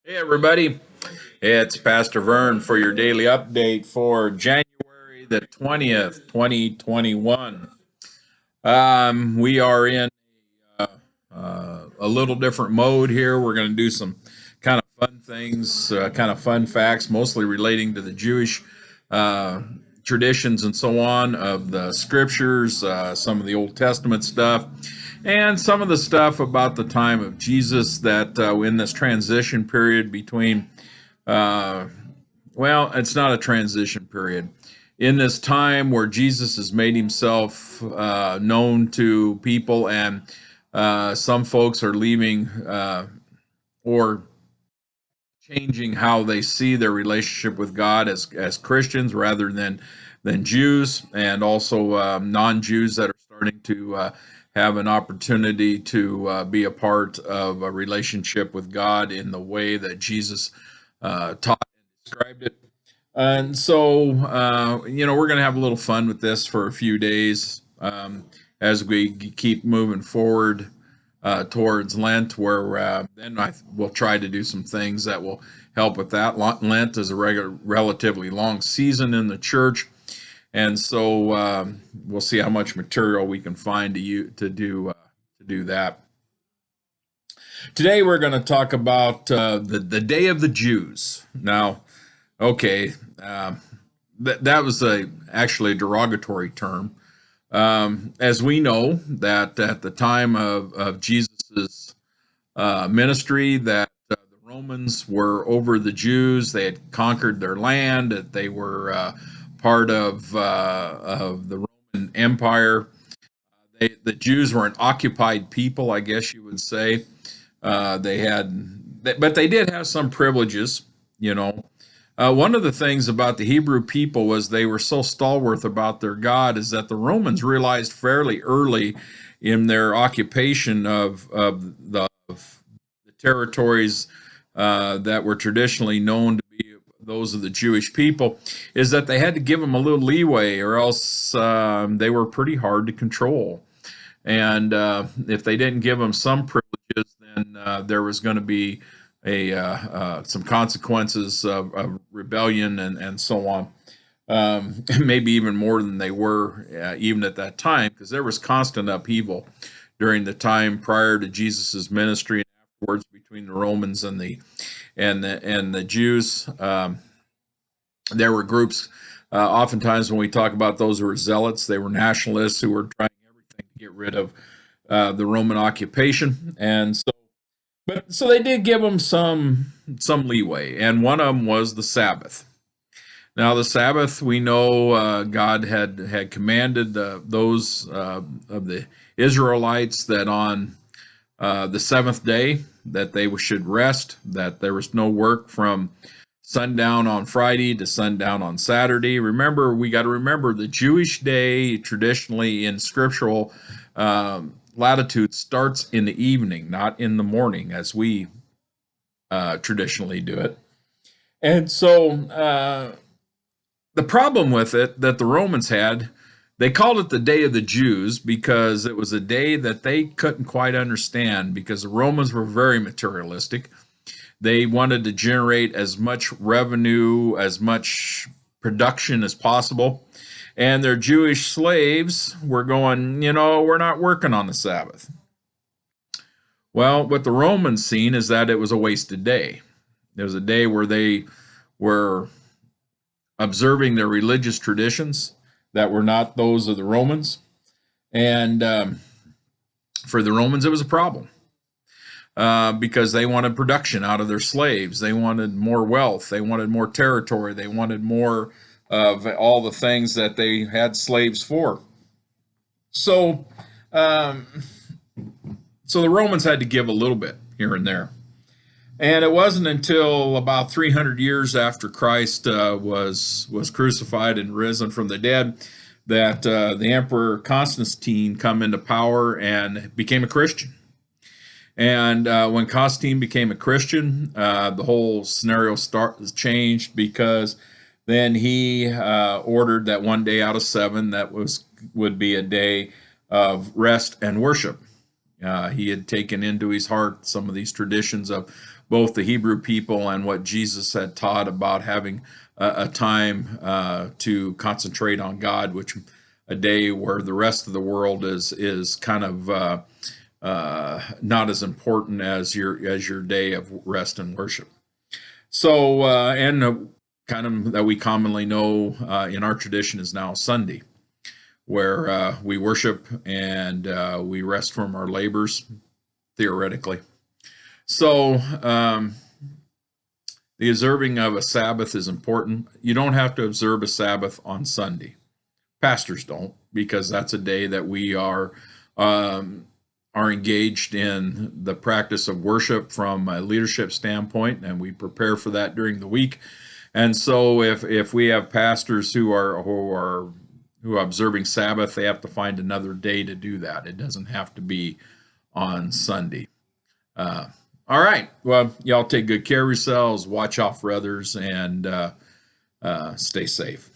Hey, everybody. It's Pastor Vern for your daily update for January the 20th, 2021. We are in a little different mode here. We're going to do some kind of fun things, kind of fun facts, mostly relating to the Jewish uh, traditions and so on of the scriptures, some of the Old Testament stuff, and some of the stuff about the time of Jesus that in this transition period between uh, well, it's not a transition period. In this time where Jesus has made himself known to people, and some folks are leaving or changing how they see their relationship with God as Christians rather than Jews, and also non-Jews that are starting to have an opportunity to be a part of a relationship with God in the way that Jesus taught and described it. And so, we're going to have a little fun with this for a few days as we keep moving forward towards Lent, where then we'll try to do some things that will help with that. Lent is a relatively long season in the church, and so we'll see how much material we can find to do that. Today, we're going to talk about the Day of the Jews. Now, okay, that was actually a derogatory term. As we know, that at the time of Jesus's ministry, that the Romans were over the Jews. They had conquered their land. That they were part of the Roman Empire. The Jews were an occupied people, I guess you would say. But they did have some privileges, you know. One of the things about the Hebrew people was they were so stalwart about their God is that the Romans realized fairly early in their occupation of the territories that were traditionally known to be those of the Jewish people, is that they had to give them a little leeway, or else they were pretty hard to control. And if they didn't give them some privileges, then there was going to be some consequences of rebellion and so on. Maybe even more than they were even at that time, because there was constant upheaval during the time prior to Jesus's ministry and afterwards between the Romans and the Jews. There were groups. Oftentimes, when we talk about those who were zealots, they were nationalists who were trying everything to get rid of the Roman occupation, and so they did give them some leeway, and one of them was the Sabbath. Now, the Sabbath, we know God had commanded those of the Israelites that on the seventh day that they should rest, that there was no work from sundown on Friday to sundown on Saturday. We got to remember the Jewish day traditionally in scriptural latitude starts in the evening, not in the morning, as we traditionally do it. And so the problem with it that the Romans had, they called it the Day of the Jews because it was a day that they couldn't quite understand, because the Romans were very materialistic. They wanted to generate as much revenue, as much production as possible. And their Jewish slaves were going, we're not working on the Sabbath. Well, what the Romans seen is that it was a wasted day. It was a day where they were observing their religious traditions that were not those of the Romans. And for the Romans, it was a problem because they wanted production out of their slaves. They wanted more wealth. They wanted more territory. They wanted more of all the things that they had slaves for. So, um, so the Romans had to give a little bit here and there. And it wasn't until about 300 years after Christ was crucified and risen from the dead that the Emperor Constantine come into power and became a Christian. And when Constantine became a Christian, the whole scenario changed, because then he ordered that one day out of seven would be a day of rest and worship. He had taken into his heart some of these traditions of both the Hebrew people and what Jesus had taught about having a time to concentrate on God, which a day where the rest of the world is kind of not as important as your day of rest and worship. So and kind of that we commonly know in our tradition is now Sunday, where we worship and we rest from our labors, theoretically. So the observing of a Sabbath is important. You don't have to observe a Sabbath on Sunday. Pastors don't, because that's a day that we are engaged in the practice of worship from a leadership standpoint, and we prepare for that during the week. And so, if we have pastors who are observing Sabbath, they have to find another day to do that. It doesn't have to be on Sunday. All right. Well, y'all take good care of yourselves, watch out for others, and stay safe.